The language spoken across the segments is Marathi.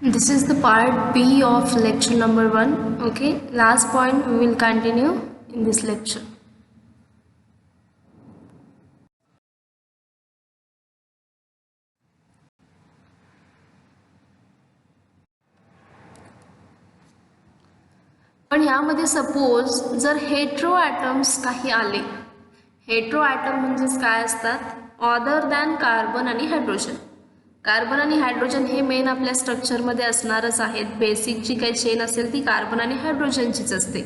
This is the part B of lecture number 1. Okay, last point we will continue in this lecture. पण यामध्ये सपोज जर हेट्रो ॲटम्स काही आले, हेट्रो ॲटम म्हणजेच काय असतात, अदर दॅन कार्बन आणि हायड्रोजन. कार्बन आणि हायड्रोजन हे मेन आपल्या स्ट्रक्चरमध्ये असणारच आहेत. बेसिक जी काही चेन असेल ती कार्बन आणि हायड्रोजनचीच असते,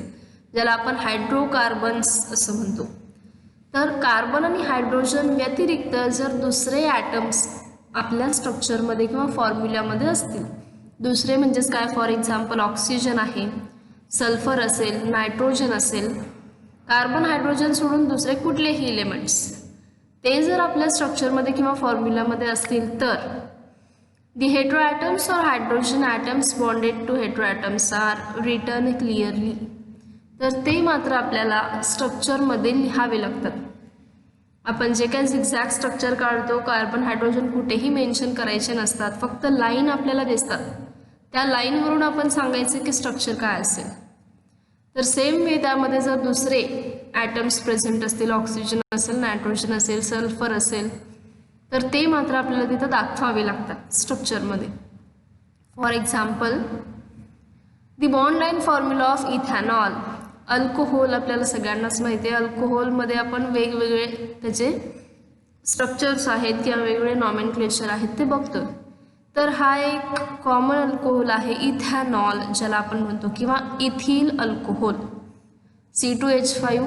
ज्याला आपण हायड्रोकार्बन्स असं म्हणतो. तर कार्बन आणि हायड्रोजन व्यतिरिक्त जर दुसरे ॲटम्स आपल्या स्ट्रक्चरमध्ये किंवा फॉर्म्युल्यामध्ये असतील, दुसरे म्हणजेच काय, फॉर एक्झाम्पल ऑक्सिजन आहे, सल्फर असेल, नायट्रोजन असेल, कार्बन हायड्रोजन सोडून दुसरे कुठलेही एलिमेंट्स ते जर आपल्या स्ट्रक्चरमध्ये किंवा फॉर्म्युलामध्ये असतील तर दी हेट्रो ॲटम्स और hydrogen atoms bonded to hetero atoms are written clearly. तर ते मात्र आपल्याला स्ट्रक्चरमध्ये लिहावे लागतात. आपण जे काही झिगझॅग स्ट्रक्चर काढतो, कार्बन हायड्रोजन कुठेही मेन्शन करायचे नसतात, फक्त लाईन आपल्याला दिसतात. त्या लाईनवरून आपण सांगायचे की स्ट्रक्चर काय असेल. तर सेम वे त्यामध्ये जर दुसरे ॲटम्स प्रेझेंट असतील, ऑक्सिजन असेल, नायट्रोजन असेल, सल्फर असेल, तर ते मात्र आपल्याला तिथं दाखवावे लागतात स्ट्रक्चरमध्ये. For example the bond line formula of ethanol. Alcohol आपल्याला सगळ्यांनाच माहिती आहे. अल्कोहोलमध्ये आपण वेगवेगळे त्याचे स्ट्रक्चर्स आहेत किंवा वेगवेगळे नॉमेनक्लेचर आहेत ते बघतो. तर हा एक कॉमन अल्कोहोल आहे इथॅनॉल, ज्याला आपण म्हणतो, किंवा इथिल अल्कोहोल. C2H5.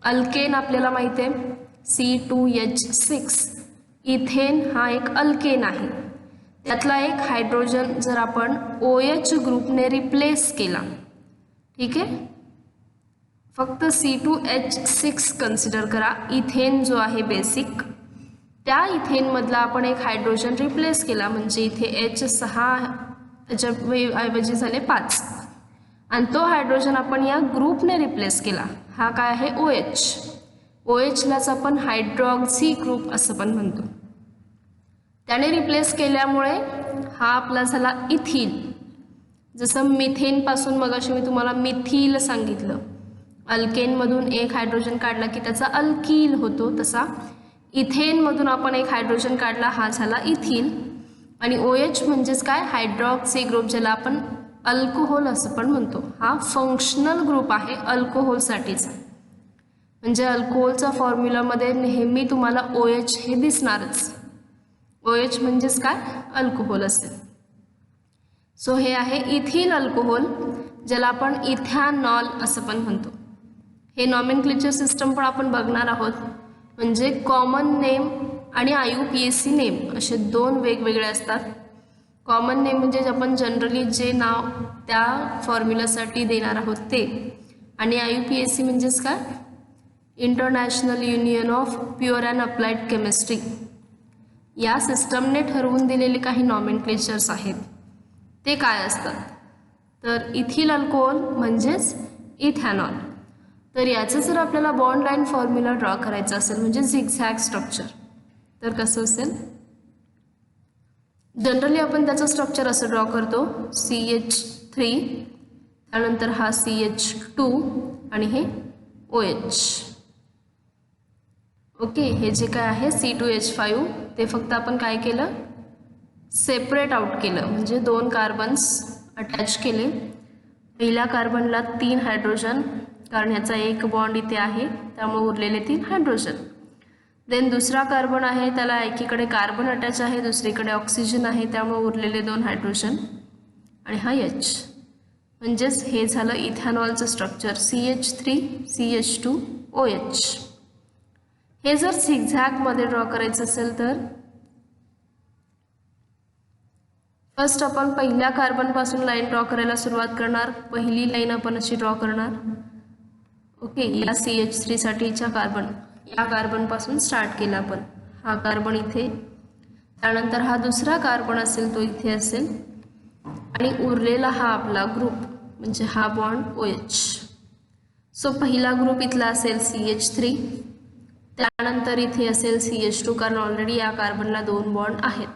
अल्केन आपल्याला माहिती आहे, C2H6. इथेन हा एक अल्केन आहे. त्यातला एक हायड्रोजन जर आपण OH ग्रुपने रिप्लेस केला, ठीक आहे, फक्त C2H6 कन्सिडर करा. इथेन जो आहे बेसिक, त्या इथेनमधला आपण एक हायड्रोजन रिप्लेस केला, म्हणजे इथे H6 त्याच्याऐवजी झाले 5, आणि तो हायड्रोजन आपण या ग्रुपने रिप्लेस केला. हा काय आहे, OH. OHलाच आपण हायड्रॉक्सी ग्रुप असं पण म्हणतो. त्याने रिप्लेस केल्यामुळे हा आपला झाला इथिल. जसं मिथेनपासून मगाशी मी तुम्हाला मिथिल सांगितलं, अल्केनमधून एक हायड्रोजन काढला की त्याचा अल्कील होतो, तसा इथेनमधून आपण एक हायड्रोजन काढला, हा झाला इथिल. आणि OH म्हणजेच काय, हायड्रॉक्सी ग्रुप, ज्याला आपण अल्कोहोल असं पण म्हणतो. हा फंक्शनल ग्रुप आहे अल्कोहोलसाठीचा. म्हणजे अल्कोहोलचा फॉर्म्युलामध्ये नेहमी तुम्हाला OH हे दिसणारच. OH म्हणजेच काय, अल्कोहोल असेल. सो हे आहे इथिल अल्कोहोल, ज्याला आपण इथॅनॉल असं पण म्हणतो. हे नॉमेनक्लेचर सिस्टम पण आपण बघणार आहोत. म्हणजे कॉमन नेम आणि IUPAC नेम असे दोन वेगवेगळे असतात. कॉमन नेम म्हणजे आपण जनरली जे नाव त्या फॉर्म्युलासाठी देणार आहोत ते, आणि IUPAC म्हणजेच काय, international union of pure and applied chemistry. या सिस्टमने ठरवून दिलेले काही नॉमेनक्लेचर्स आहेत, ते काय असतात, तर इथिल अल्कोहोल म्हणजेच इथॅनॉल. तर याचं जर आपल्याला बॉन्ड लाईन फॉर्म्युला ड्रॉ करायचा असेल, म्हणजे झिगझॅग स्ट्रक्चर, तर कसं असेल, जनरली आपण त्याचं स्ट्रक्चर असं ड्रॉ करतो, CH3, त्यानंतर हा CH2 आणि हे OH. ओके, हे जे काय आहे C2H5 ते फक्त आपण काय केलं, सेपरेट आउट केलं, म्हणजे 2 कार्बन्स अटॅच केले. पहिल्या कार्बनला 3 हायड्रोजन, कारण ह्याचा एक बॉन्ड इथे आहे, त्यामुळे उरलेले 3 हायड्रोजन. देन दुसरा कार्बन आहे, त्याला एकीकडे कार्बन अटॅच आहे, दुसरीकडे ऑक्सिजन आहे, त्यामुळे उरलेले 2 हायड्रोजन, आणि हा H. म्हणजेच हे झालं इथॅनॉलचं स्ट्रक्चर, CH3 CH2 OH. हे जर झिगझॅगमध्ये ड्रॉ करायचं असेल तर फर्स्ट आपण पहिल्या कार्बनपासून लाईन ड्रॉ करायला सुरुवात करणार. पहिली लाईन आपण अशी ड्रॉ करणार. ओके, या CH3साठीच्या कार्बन, या कार्बनपासून स्टार्ट केला आपण. हा कार्बन इथे, त्यानंतर हा दुसरा कार्बन असेल तो इथे असेल, आणि उरलेला हा आपला ग्रुप म्हणजे हा बॉन्ड OH. सो पहिला ग्रुप इथला असेल CH3, त्यानंतर इथे असेल CH2, कारण ऑलरेडी या कार्बनला 2 बॉन्ड आहेत.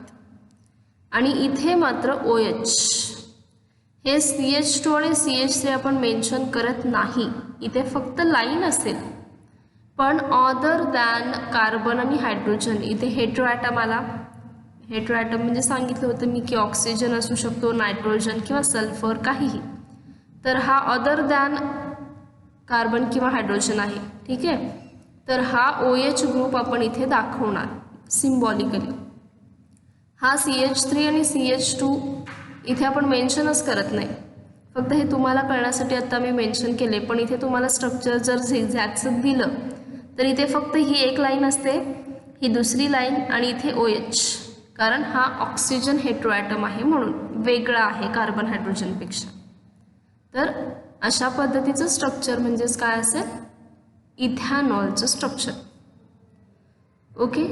आणि इथे मात्र OH. हे CH2 आणि CH3 आपण मेन्शन करत नाही, इथे फक्त लाईन असेल. पण अदर दॅन कार्बन आणि हायड्रोजन इथे हेटेरो ॲटम आला. हेटेरो ॲटम म्हणजे सांगितलं होतं मी की ऑक्सिजन असू शकतो, नायट्रोजन किंवा सल्फर काहीही. तर हा अदर दॅन कार्बन किंवा हायड्रोजन आहे. ठीक आहे, तर हा OH ग्रुप आपण इथे दाखवणार सिम्बॉलिकली. हा CH3 आणि CH2 इथे आपण मेन्शनच करत नाही, फक्त हे तुम्हाला कळण्यासाठी आता मी मेन्शन केले. पण इथे तुम्हाला स्ट्रक्चर जर झिगझॅगचं दिलं तर इथे फक्त ही एक लाईन असते, ही दुसरी लाईन आणि इथे OH, कारण हा ऑक्सिजन हेटेरो ॲटम आहे म्हणून वेगळा आहे कार्बन हायड्रोजनपेक्षा. तर अशा पद्धतीचं स्ट्रक्चर म्हणजेच काय असेल, इथॅनॉलचं स्ट्रक्चर. ओके,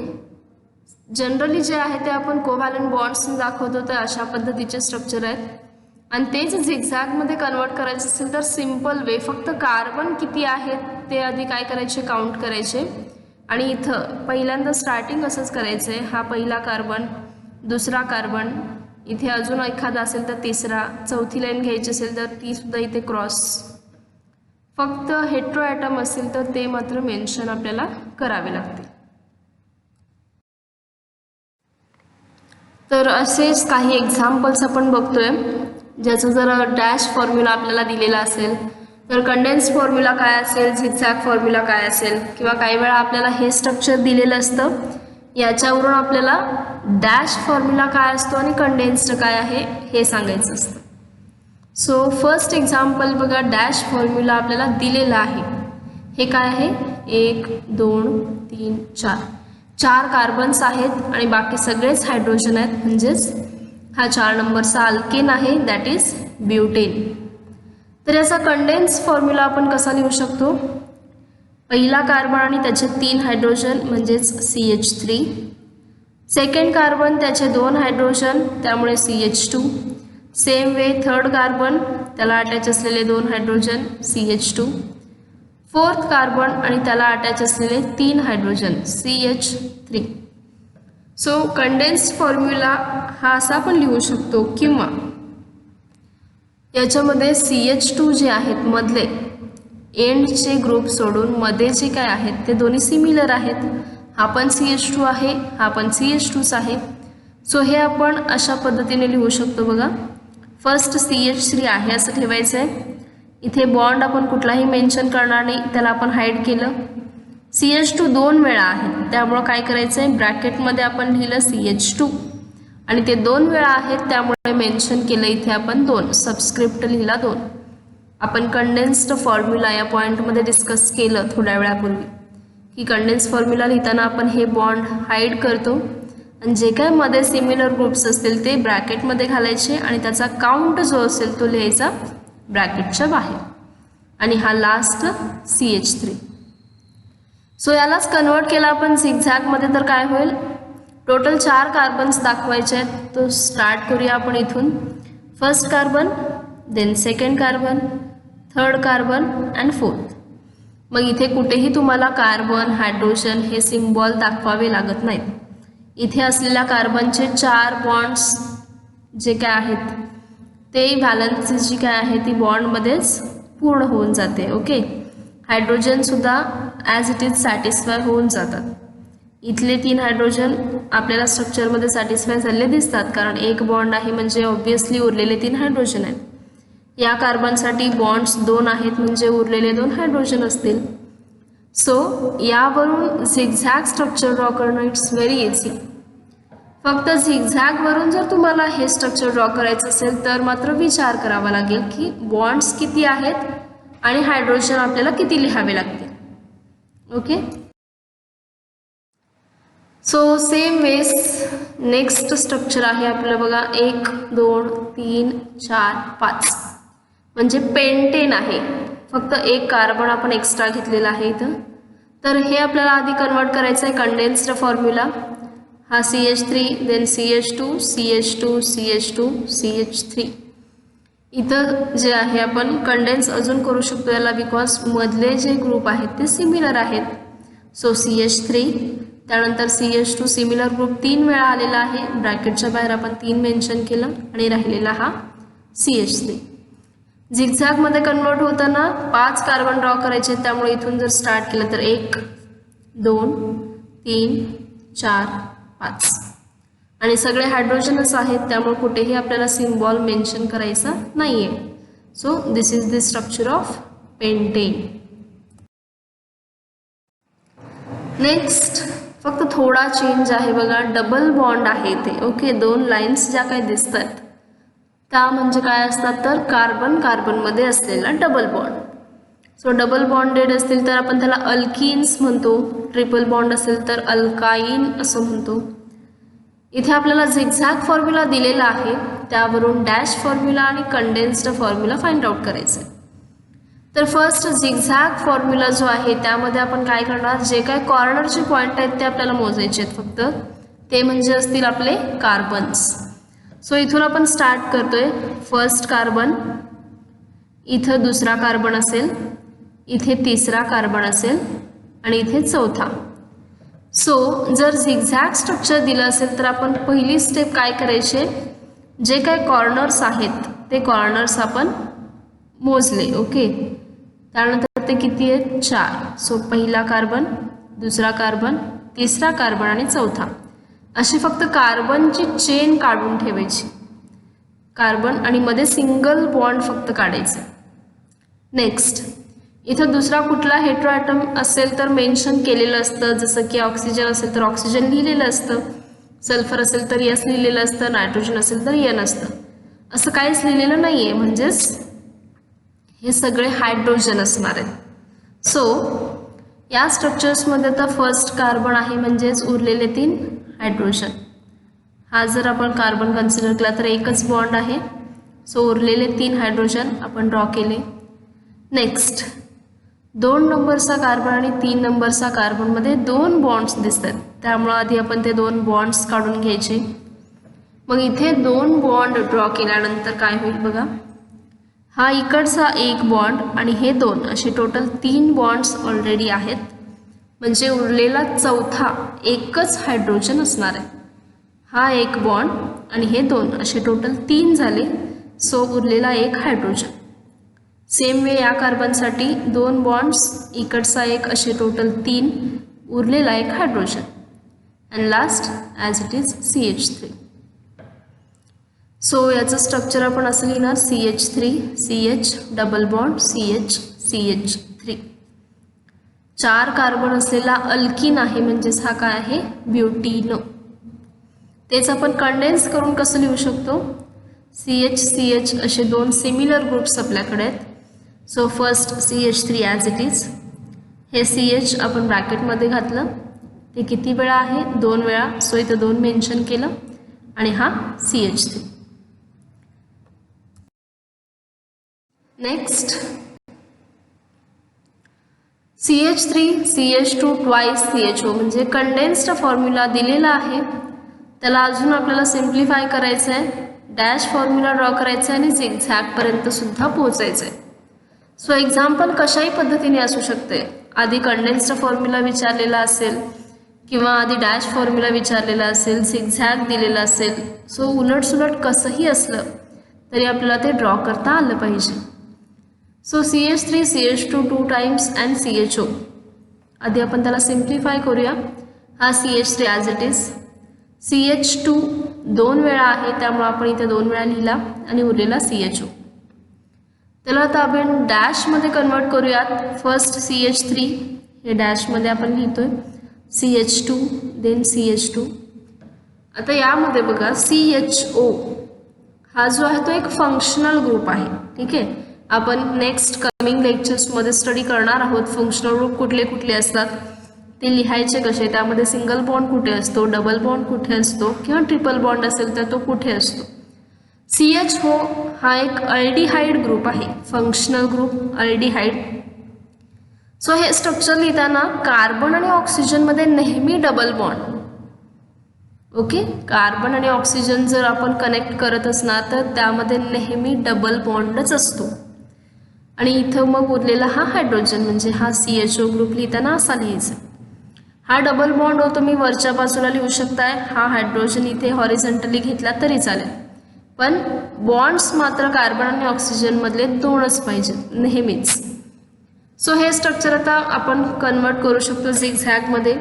जनरली जे आहे ते आपण कोव्हॅलंट बॉन्ड्सने दाखवतो, तर अशा पद्धतीचे स्ट्रक्चर आहेत. आणि तेच झिगझॅगमध्ये कन्वर्ट करायचं असेल तर सिम्पल वे, फक्त कार्बन किती आहेत ते आधी काय करायचे, काउंट करायचे. आणि इथं पहिल्यांदा स्टार्टिंग असंच करायचं आहे, हा पहिला कार्बन, दुसरा कार्बन, इथे अजून एखादा असेल तर तिसरा, चौथी लाईन घ्यायची असेल तर ती सुद्धा इथे क्रॉस. फक्त हेटेरो ॲटम असेल तर ते मात्र मेन्शन आपल्याला करावे लागते. तर असेच काही एक्झाम्पल्स आपण बघतोय, ज्याचं जर डॅश फॉर्म्युला आपल्याला दिलेला असेल तर कंडेन्स फॉर्म्युला काय असेल, झिगझॅग फॉर्म्युला काय असेल, किंवा काही वेळा आपल्याला हे स्ट्रक्चर दिलेलं असतं, याच्यावरून आपल्याला डॅश फॉर्म्युला काय असतो आणि कंडेन्स्ड काय आहे हे सांगायचं असतं. सो फर्स्ट एक्झाम्पल बघा, डॅश फॉर्म्युला आपल्याला दिलेला आहे. हे काय आहे, 1 2 3 4 कार्बन्स आहेत आणि बाकी सगळेच हायड्रोजन आहेत, म्हणजेच हा 4 नंबरचा अल्केन आहे, दॅट इज ब्युटेन. तर याचा कंडेन्स फॉर्म्युला आपण कसा लिहू शकतो, पहिला कार्बन आणि त्याचे 3 हायड्रोजन म्हणजेच CH3, सेकंड कार्बन त्याचे 2 हायड्रोजन त्यामुळे CH2, same way third carbon त्याला अटॅच असलेले 2 हायड्रोजन CH2, फोर्थ कार्बन आणि त्याला अटॅच असलेले 3 hydrogen CH3. So condensed formula हा असा आपण लिहू शकतो, किंवा याच्यामध्ये CH2 जे आहेत मधले एंडचे ग्रुप सोडून मध्ये जे काय आहेत ते दोन्ही सिमिलर आहेत. हा पण CH2 आहे, हा पण CH2च आहे. सो हे आपण अशा पद्धतीने लिहू शकतो बघा. फर्स्ट CH3 आहे असं ठेवायचं आहे. इथे बॉन्ड आपण कुठलाही मेन्शन करणार नाही, त्याला आपण हाईड केलं. CH2 2 वेळा आहे, त्यामुळं काय करायचं आहे, ब्रॅकेटमध्ये आपण लिहिलं CH2 आणि ते 2 वेळा आहेत त्यामुळे मेन्शन केलं इथे आपण 2, सबस्क्रिप्ट लिहिला 2. आपण कंडेन्स्ड फॉर्म्युला या पॉईंटमध्ये डिस्कस केलं थोड्या वेळापूर्वी की कंडेन्स फॉर्म्युला लिहिताना आपण हे बॉन्ड हाईड करतो आणि जे काय मध्ये सिमिलर ग्रुप्स असतील ते ब्रॅकेटमध्ये घालायचे आणि त्याचा काउंट जो असेल तो लिहायचा ब्रॅकेटच्या बाहेर. आणि हा लास्ट CH3. सो यालाच कन्वर्ट केला आपण झिगझॅगमध्ये तर काय होईल, टोटल 4 कार्बन्स दाखवायचे आहेत. तो स्टार्ट करूया आपण इथून. First carbon, then second carbon, third carbon and fourth. मग इथे कुठेही तुम्हाला कार्बन हायड्रोजन हे सिम्बॉल दाखवावे लागत नाहीत. इथे असलेल्या कार्बनचे 4 बॉन्ड्स जे काय आहेत ते व्हॅलन्सी जी काय आहे ती बॉन्डमध्येच पूर्ण होऊन जाते. ओके, हायड्रोजनसुद्धा ॲज इट इज सॅटिस्फाय होऊन जातात. इथले 3 हायड्रोजन आपल्याला स्ट्रक्चरमध्ये सॅटिस्फाय झालेले दिसतात, कारण एक बॉन्ड आहे म्हणजे ऑब्वियसली उरलेले 3 हायड्रोजन आहेत. या कार्बनसाठी बॉन्ड्स 2 आहेत म्हणजे उरलेले 2 हायड्रोजन असतील. सो यावरून झिगझॅग स्ट्रक्चर ड्रॉ करणं इट्स व्हेरी इझी. फक्त झिगझॅगवरून जर तुम्हाला हे स्ट्रक्चर ड्रॉ करायचं असेल तर मात्र विचार करावा लागेल की बॉन्ड्स किती आहेत आणि हायड्रोजन आपल्याला किती लिहावे लागतील. ओके, सो सेम वेस नेक्स्ट स्ट्रक्चर आहे आपलं बघा. 1 2 3 4 5 म्हणजे पेंटेन आहे, फक्त एक कार्बन आपण एक्स्ट्रा घेतलेला आहे इथं. तर हे आपल्याला आधी कन्वर्ट करायचं आहे कंडेन्स्ड फॉर्म्युला. हा CH3, then CH2, CH2, CH2, CH3. इथं जे आहे आपण कंडेन्स अजून करू शकतो याला, बिकॉज मधले जे ग्रुप आहेत ते सिमिलर आहेत. सो CH3 त्यानंतर CH2 सिमिलर ग्रुप 3 वेळा आलेला आहे, ब्रॅकेटच्या बाहेर आपण 3 मेन्शन केलं आणि राहिलेला हा CH3. झिगझॅगमध्ये कन्वर्ट होताना 5 कार्बन ड्रॉ करायचे, त्यामुळे इथून जर स्टार्ट केलं तर 1 2 3 4 5 आणि सगळे हायड्रोजनच आहेत, त्यामुळे कुठेही आपल्याला सिम्बॉल मेन्शन करायचा नाही आहे. So this is the structure of pentane. Next फक्त थोडा चेंज आहे बघा, डबल बॉन्ड आहे ते. ओके, 2 लाईन्स ज्या काही दिसतात त्या म्हणजे काय असतात तर कार्बन कार्बनमध्ये असलेला double bond. So double bonded असतील तर आपण त्याला अल्किन्स म्हणतो, ट्रिपल बॉन्ड असेल तर अल्काईन असं म्हणतो. इथे आपल्याला झिगझॅग फॉर्म्युला दिलेला आहे, त्यावरून डॅश फॉर्म्युला आणि कंडेन्स्ड फॉर्म्युला फाइंड आउट करायचं. तर फर्स्ट झिगझॅग फॉर्म्युला जो आहे त्यामध्ये आपण काय करणार, जे काय कॉर्नरचे पॉईंट आहेत ते आपल्याला मोजायचे आहेत फक्त, ते म्हणजे असतील आपले कार्बन्स. सो इथून आपण स्टार्ट करतोय. फर्स्ट कार्बन, इथं दुसरा कार्बन असेल, इथे तिसरा कार्बन असेल आणि इथे चौथा. सो जर झिगझॅग स्ट्रक्चर दिलं असेल तर आपण पहिली स्टेप काय करायचे, जे काय कॉर्नर्स आहेत ते कॉर्नर्स आपण मोजले. ओके, त्यानंतर ते किती आहेत 4. सो पहिला कार्बन, दुसरा कार्बन, तिसरा कार्बन आणि चौथा, अशी फक्त कार्बनची चेन काढून ठेवायची. कार्बन आणि मध्ये सिंगल बॉन्ड फक्त काढायचे. नेक्स्ट इथं दुसरा कुठला हेट्रो ॲटम असेल तर मेन्शन केलेलं असतं, जसं की ऑक्सिजन असेल तर ऑक्सिजन लिहिलेलं असतं, सल्फर असेल तर यस लिहिलेलं असतं, नायट्रोजन असेल तर एन असतं. असं काहीच लिहिलेलं नाही आहे, म्हणजेच हे सगळे हायड्रोजन असणार आहेत. सो या स्ट्रक्चर्समध्ये आता फर्स्ट कार्बन आहे, म्हणजेच उरलेले 3 हायड्रोजन. हा जर आपण कार्बन कन्सिडर केला तर एकच बॉन्ड आहे. सो उरलेले 3 हायड्रोजन आपण ड्रॉ केले. नेक्स्ट 2 नंबरचा कार्बन आणि 3 नंबरचा कार्बनमध्ये 2 बॉन्ड्स दिसतात, त्यामुळं आधी आपण ते 2 बॉन्ड्स काढून घ्यायचे. मग इथे 2 बॉन्ड ड्रॉ केल्यानंतर काय होईल बघा, हा इकडचा 1 बॉन्ड आणि हे 2 असे टोटल 3 बॉन्ड्स ऑलरेडी आहेत, म्हणजे उरलेला चौथा एकच हायड्रोजन असणार आहे. हा 1 बॉन्ड आणि हे 2 असे टोटल 3 झाले. सो उरलेला 1 हायड्रोजन. सेम वे या कार्बनसाठी 2 बॉन्ड्स, इकडचा 1 असे टोटल 3, उरलेला 1 hydrogen. And last as it is CH3. So याचं स्ट्रक्चर आपण असं लिहिणार CH3 CH double bond CH CH3. 4 carbon असलेला अल्किन आहे, म्हणजेच हा काय आहे ब्युटीनो. तेच आपण कंडेन्स करून कसं लिहू शकतो, CH CH असे 2 सिमिलर ग्रुप्स आपल्याकडे आहेत. So first CH3 as it is, हे CH आपण ब्रॅकेटमध्ये घातलं, ते किती वेळा आहे 2 वेळा, सो इथं 2 मेन्शन केलं आणि हा CH3. Next CH3 CH2 twice CHO, म्हणजे कंडेन्स्ड फॉर्म्युला दिलेला आहे, त्याला अजून आपल्याला सिम्प्लिफाय करायचं आहे, डॅश फॉर्म्युला ड्रॉ करायचा आहे आणि झिगझॅगपर्यंत सुद्धा पोहोचायचं आहे. सो एक्झाम्पल कशाही पद्धतीने असू शकते, आधी कंडेन्स्ड फॉर्म्युला विचारलेला असेल किंवा आधी डॅश फॉर्म्युला विचारलेला असेल, झिगझॅग दिलेला असेल. सो उलटसुलट कसंही असलं तरी आपल्याला ते ड्रॉ करता आलं पाहिजे. So CH3 CH2 2 times and CHO, आधी आपण त्याला सिम्प्लिफाय करूया. हा CH3 as it is, CH2 2 वेळा आहे, त्यामुळे आपण इथे 2 वेळा लिहिला आणि उरलेला CHO. त्याला आता आपण डॅशमध्ये कन्वर्ट करूयात. फर्स्ट CH3 हे डॅशमध्ये आपण लिहितोय, CH2 देन CH2. आता यामध्ये बघा CHO हा जो आहे तो एक फंक्शनल ग्रुप आहे. ठीक आहे, आपण नेक्स्ट कमिंग लेक्चर्समध्ये स्टडी करणार आहोत फंक्शनल ग्रुप कुठले कुठले असतात, ते लिहायचे कसे, त्यामध्ये सिंगल बॉन्ड कुठे असतो, डबल बॉन्ड कुठे असतो किंवा ट्रिपल बॉन्ड असेल तर तो कुठे असतो. CHO हा एक अल्डिहाइड ग्रुप आहे, फंक्शनल ग्रुप अल्डिहाइड. सो हे स्ट्रक्चर लिहिताना कार्बन आणि ऑक्सिजनमध्ये नेहमी डबल बॉन्ड. ओके, कार्बन आणि ऑक्सिजन जर आपण कनेक्ट करत असणार तर त्यामध्ये नेहमी डबल बॉन्डच असतो. आणि इथं मग उरलेला हा हायड्रोजन, म्हणजे हा CHO ग्रुप लिहिताना असा लिहायचा. हा डबल बॉन्ड तुम्ही वरच्या बाजूला लिहू शकताय, हा हायड्रोजन इथे हॉरिझॉन्टली घेतला तरी चालेल, पण बॉन्ड्स मात्र कार्बन आणि ऑक्सिजनमधले 2च पाहिजेत नेहमीच. सो हे स्ट्रक्चर आता आपण कन्वर्ट करू शकतो झिगझॅगमध्ये.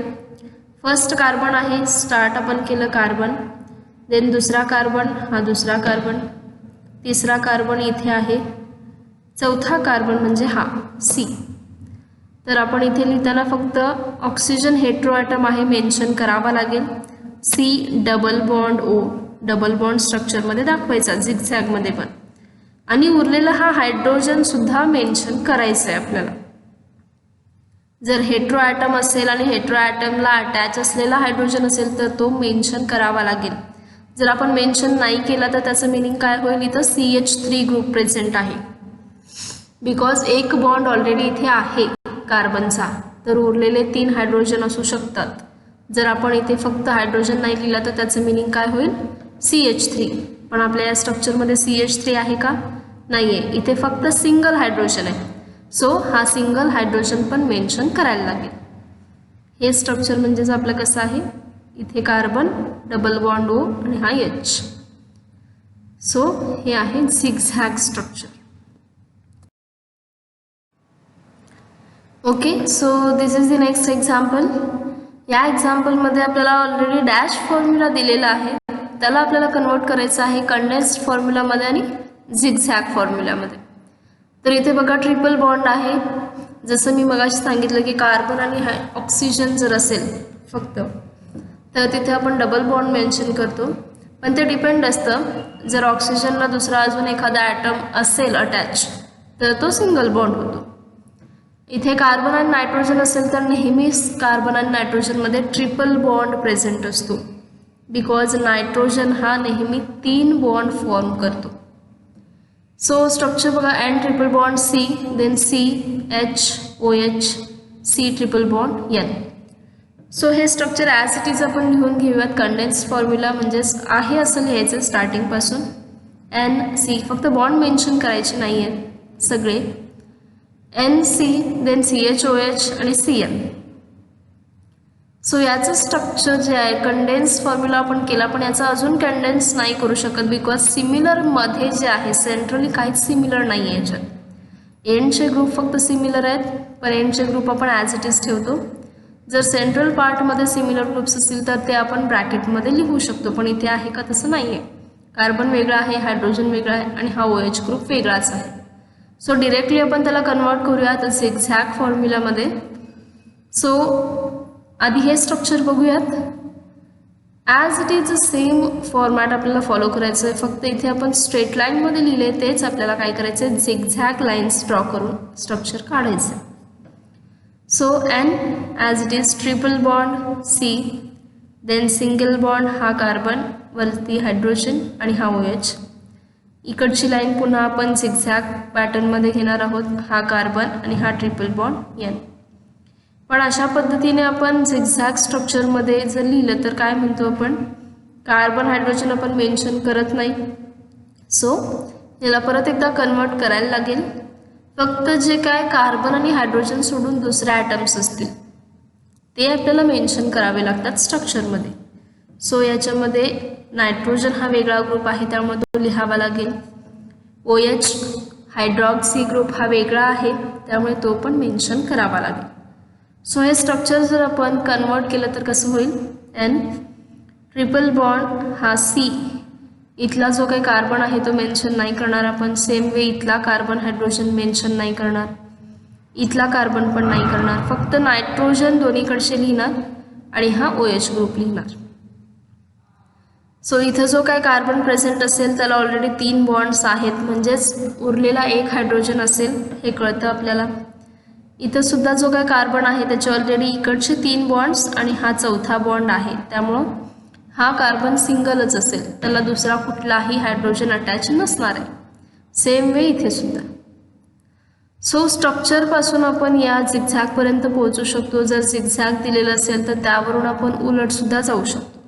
फर्स्ट कार्बन आहे, स्टार्ट आपण केलं कार्बन, देन दुसरा कार्बन, हा दुसरा कार्बन, तिसरा कार्बन इथे आहे, चौथा कार्बन म्हणजे हा सी. तर आपण इथे लिहिताना फक्त ऑक्सिजन हेट्रो ॲटम आहे मेन्शन करावा लागेल. C double bond O double bond स्ट्रक्चरमध्ये दाखवायचा झिगझॅगमध्ये पण, आणि उरलेला हा हायड्रोजन सुद्धा मेन्शन करायचं आहे आपल्याला. जर हेट्रो ॲटम असेल आणि हेट्रो ॲटमला अटॅच असलेला हायड्रोजन असेल तर तो मेन्शन करावा लागेल. जर आपण मेन्शन नाही केला तर त्याचं मिनिंग काय होईल, इथं CH3 ग्रुप प्रेझेंट आहे, बिकॉज एक बॉन्ड ऑलरेडी इथे आहे कार्बनचा, तर उरलेले 3 हायड्रोजन असू शकतात. जर आपण इथे फक्त हायड्रोजन नाही लिहिला तर त्याचं मिनिंग काय होईल, CH3. पण आपल्या या स्ट्रक्चरमध्ये CH3 आहे का, नाही आहे, इथे फक्त सिंगल हायड्रोजन आहे. सो हा सिंगल हायड्रोजन पण मेन्शन करायला लागेल. हे स्ट्रक्चर म्हणजेच आपलं कसं आहे, इथे कार्बन डबल बॉन्ड ओ आणि हा H. सो हे आहे zigzag structure. Okay, so this is the next example. या एक्झाम्पलमध्ये आपल्याला ऑलरेडी डॅश फॉर्म्युला दिलेला आहे, त्याला आपल्याला कन्वर्ट करायचं आहे कंडेन्स्ड फॉर्म्युलामध्ये आणि झिगझॅग फॉर्म्युलामध्ये. तर इथे बघा ट्रिपल बॉन्ड आहे. जसं मी मगाशी सांगितलं की कार्बन आणि ऑक्सिजन जर असेल फक्त तर तिथे आपण डबल बॉन्ड मेन्शन करतो, पण ते डिपेंड असतं. जर ऑक्सिजनला दुसरा अजून एखादा ॲटम असेल अटॅच तर तो सिंगल बॉन्ड होतो. इथे कार्बन आणि नायट्रोजन असेल तर नेहमीच कार्बन आणि नायट्रोजनमध्ये ट्रिपल बॉन्ड प्रेझेंट असतो, बिकॉज नायट्रोजन हा नेहमी 3 बॉन्ड फॉर्म करतो. सो स्ट्रक्चर बघा, N triple bond C, then C H OH C triple bond N. So हे स्ट्रक्चर ॲज इट इज आपण लिहून घेऊयात. कंडेन्स्ड फॉर्म्युला म्हणजेच आहे असं लिहायचं स्टार्टिंगपासून. NC फक्त बॉन्ड मेन्शन करायचे नाही आहेत सगळे. NC देन CHOH आणि CN. सो याचं स्ट्रक्चर जे आहे कंडेन्स फॉर्म्युला आपण केला, पण याचा अजून कंडेन्स नाही करू शकत, बिकॉज सिमिलरमध्ये जे आहे सेंट्रली काहीच सिमिलर नाही आहे याच्यात. एंडचे ग्रुप फक्त सिमिलर आहेत, पण एंडचे ग्रुप आपण ॲज इट इज ठेवतो. जर सेंट्रल पार्टमध्ये सिमिलर ग्रुप्स असतील तर ते आपण ब्रॅकेटमध्ये लिहू शकतो, पण इथे आहे का तसं नाही आहे. कार्बन वेगळा आहे, हायड्रोजन वेगळा आहे आणि हा OH ग्रुप वेगळाच आहे. सो डिरेक्टली आपण त्याला कन्वर्ट करूयात झिगझॅग फॉर्म्युलामध्ये. सो आधी हे स्ट्रक्चर बघूयात. As it is same format आपल्याला फॉलो करायचं आहे, फक्त इथे आपण स्ट्रेट लाईनमध्ये लिहिले तेच आपल्याला काय करायचं आहे, झिगझॅग लाईन्स ड्रॉ करून स्ट्रक्चर काढायचं आहे. So N as it is triple bond C, then single bond हा कार्बन, वरती हायड्रोजन आणि हा OH. इकडची लाईन पुन्हा आपण झिगझॅग पॅटर्नमध्ये घेणार आहोत, हा कार्बन आणि हा ट्रिपल बॉन्ड N. पण अशा पद्धतीने आपण झिगझॅग स्ट्रक्चरमध्ये जर लिहिलं तर काय म्हणतो आपण, कार्बन हायड्रोजन आपण मेन्शन करत नाही. सो याला परत एकदा कन्वर्ट करायला लागेल. फक्त जे काय कार्बन आणि हायड्रोजन सोडून दुसरे ॲटम्स असतील ते आपल्याला मेन्शन करावे लागतात स्ट्रक्चरमध्ये. सो याच्यामध्ये नायट्रोजन हा वेगळा ग्रुप आहे त्यामुळे तो लिहावा लागेल. OH हायड्रॉक्सी ग्रुप हा वेगळा आहे त्यामुळे तो पण मेन्शन करावा लागेल. सो हे स्ट्रक्चर जर आपण कन्वर्ट केलं तर कसं होईल, N ट्रिपल बॉन्ड हा C, इथला जो काही कार्बन आहे तो मेन्शन नाही करणार आपण. सेम वे इथला कार्बन हायड्रोजन मेन्शन नाही करणार, इथला कार्बन पण नाही करणार, फक्त नायट्रोजन दोन्हीकडचे लिहिणार आणि हा OH ग्रुप लिहिणार. सो इथं जो काय कार्बन प्रेझेंट असेल त्याला ऑलरेडी 3 बॉन्ड्स आहेत, म्हणजेच उरलेला एक हायड्रोजन असेल हे कळतं आपल्याला. इथं सुद्धा जो काय कार्बन आहे त्याचे ऑलरेडी इकडचे 3 बॉन्ड्स आणि हा चौथा बॉन्ड आहे, त्यामुळं हा कार्बन सिंगलच असेल, त्याला दुसरा कुठलाही हायड्रोजन अटॅच नसणार आहे. सेम वे इथे सुद्धा. सो स्ट्रक्चरपासून आपण या झिगझॅगपर्यंत पोहोचू शकतो. जर झिगझॅग दिलेलं असेल तर त्यावरून आपण उलटसुद्धा जाऊ शकतो.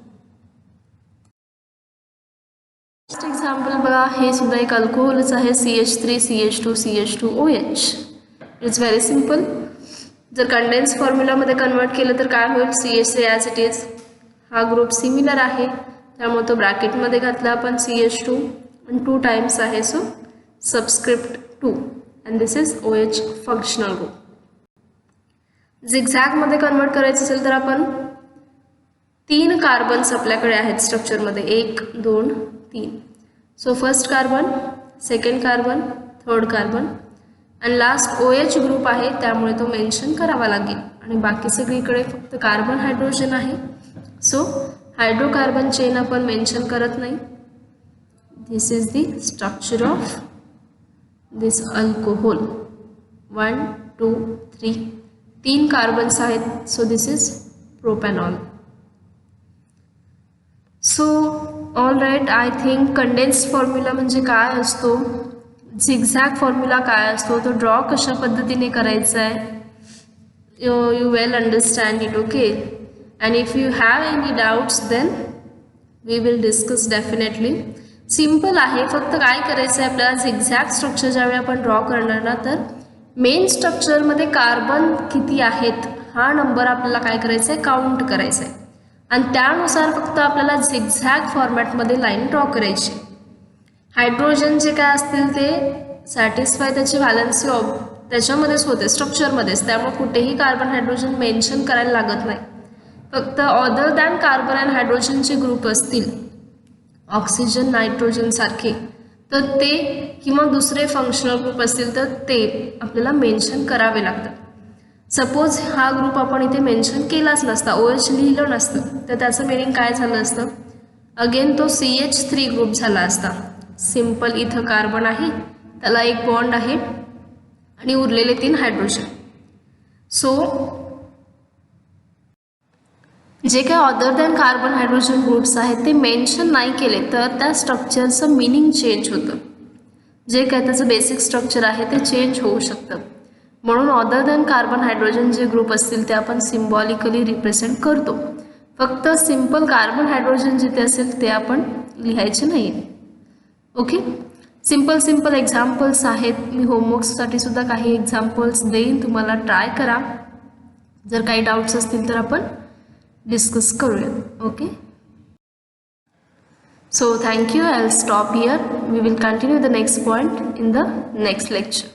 नेक्स्ट एक्झाम्पल बघा, हे सुद्धा एक अल्कोहोलच आहे, CH3 CH2 CH2 OH. It's very simple. जर कंडेन्स फॉर्म्युलामध्ये कन्वर्ट केलं तर काय होईल, CH3 ॲज इट इज. हा ग्रुप सिमिलर आहे त्यामुळे तो ब्रॅकेटमध्ये घातला आपण CH2 आणि 2 टाइम्स आहे, so subscript 2 and this is OH functional group. झिगझॅगमध्ये कन्वर्ट करायचं असेल तर आपण 3 कार्बन्स आपल्याकडे आहेत स्ट्रक्चरमध्ये, 1 2 3. So first carbon, second carbon, third carbon आणि लास्ट OH ग्रुप आहे त्यामुळे तो मेन्शन करावा लागेल. आणि बाकी सगळीकडे फक्त कार्बन हायड्रोजन आहे, सो हायड्रोकार्बन चेन आपण मेन्शन करत नाही. This is the structure of this alcohol. 1 2 3 3 carbons आहेत, so this is propanol. So all right, I think condensed formula म्हणजे काय असतो, झिगझॅग फॉर्म्युला काय असतो, तो ड्रॉ कशा पद्धतीने करायचा आहे, you well understand it. Okay, and if you have any doubts then we will discuss definitely. Simple आहे, फक्त काय करायचं आहे आपल्याला, झिगझॅग स्ट्रक्चर ज्यावेळी आपण ड्रॉ करणार ना, तर मेन स्ट्रक्चरमध्ये कार्बन किती आहेत हा नंबर आपल्याला काय करायचं आहे, काउंट करायचा आहे आणि त्यानुसार फक्त आपल्याला झिगझॅग फॉर्मॅटमध्ये लाईन ड्रॉ करायची. हायड्रोजन जे काय असतील ते सॅटिस्फाय त्याची व्हॅलन्सी त्याच्यामध्येच होते, स्ट्रक्चरमध्येच, त्यामुळे कुठेही कार्बन हायड्रोजन मेन्शन करायला लागत नाही. फक्त अदर दॅन कार्बन अँड हायड्रोजनचे ग्रुप असतील, ऑक्सिजन नायट्रोजन सारखे, तर ते किंवा दुसरे फंक्शनल ग्रुप असतील तर ते आपल्याला मेन्शन करावे लागतात. सपोज हा ग्रुप आपण इथे मेन्शन केलाच नसता, OH लिहिलं नसतं, तर त्याचं मिनिंग काय झालं असतं, अगेन तो CH3 ग्रुप झाला असता. सिम्पल इथं कार्बन आहे, त्याला एक बॉन्ड आहे आणि उरलेले 3 हायड्रोजन. सो जे काय other than carbon hydrogen groups आहेत ते मेन्शन नाही केले तर त्या स्ट्रक्चरचं मिनिंग चेंज होतं. जे काय त्याचं बेसिक स्ट्रक्चर आहे ते चेंज होऊ शकतं. म्हणून अदर दॅन कार्बन हायड्रोजन जे ग्रुप असतील ते आपण सिम्बॉलिकली रिप्रेझेंट करतो. फक्त सिम्पल कार्बन हायड्रोजन जिथे असेल ते आपण लिहायचे नाही. ओके, सिम्पल एक्झाम्पल्स आहेत. मी होमवर्क्ससाठी सुद्धा काही एक्झाम्पल्स देईन, तुम्हाला ट्राय करा. जर काही डाऊट्स असतील तर आपण डिस्कस करूया. Okay, so thank you. I'll stop here. We will continue the next point in the next lecture.